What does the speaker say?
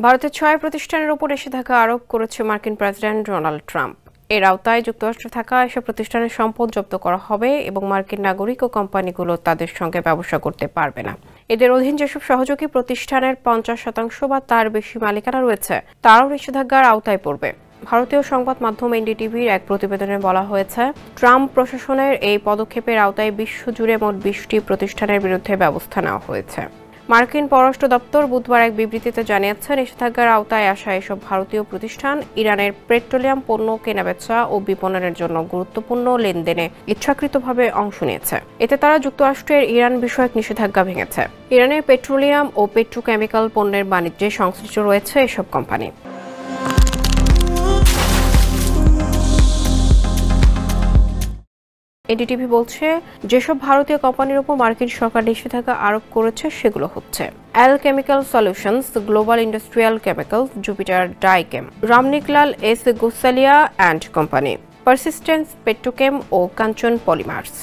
ভারতের ৬ প্রতিষ্ঠানের উপর নিষেধাজ্ঞা আরোপ করেছে মার্কিন প্রেসিডেন্ট ডোনাল্ড ট্রাম্প। এর আওতায় যুক্তরাষ্ট্রে থাকা এসব প্রতিষ্ঠানের সম্পদ জব্দ করা হবে এবং মার্কিন নাগরিক ও কোম্পানিগুলো তাদের সঙ্গে ব্যবসা করতে পারবে না। এদের অধীন যেসব সহযোগী প্রতিষ্ঠানের ৫০% বা তার বেশি মালিকানা রয়েছে তারাও নিষেধাজ্ঞার আওতায় পড়বে। ভারতীয় সংবাদ মাধ্যম এনডিটিভির এক প্রতিবেদনে বলা হয়েছে, ট্রাম্প প্রশাসনের এই পদক্ষেপের আওতায় বিশ্বজুড়ে মোট ২০টি প্রতিষ্ঠানের বিরুদ্ধে ব্যবস্থা নেওয়া হয়েছে। মার্কিন পররাষ্ট্র দপ্তর বুধবার এক বিবৃতিতে জানিয়েছে, নিষেধাজ্ঞার আওতায় আসা এসব ভারতীয় প্রতিষ্ঠান ইরানের পেট্রোলিয়াম পণ্য কেনাবেচা ও বিপণনের জন্য গুরুত্বপূর্ণ লেনদেনে ইচ্ছাকৃতভাবে অংশ নিয়েছে। এতে তারা যুক্তরাষ্ট্রের ইরান বিষয়ক নিষেধাজ্ঞা ভেঙেছে। ইরানের পেট্রোলিয়াম ও পেট্রোকেমিক্যাল পণ্যের বাণিজ্যে সংশ্লিষ্ট রয়েছে এসব কোম্পানি। এনডিটিভি বলছে, যেসব ভারতীয় কোম্পানির উপর মার্কিন সরকার নিষেধাজ্ঞা আরোপ করেছে সেগুলো হচ্ছে Alchemical Solutions, Global Industrial Chemicals, Jupiter Dyechem, Ramniklal S Gosalia and company, Persistence Petrochem ও কাঞ্চন পলিমার্স।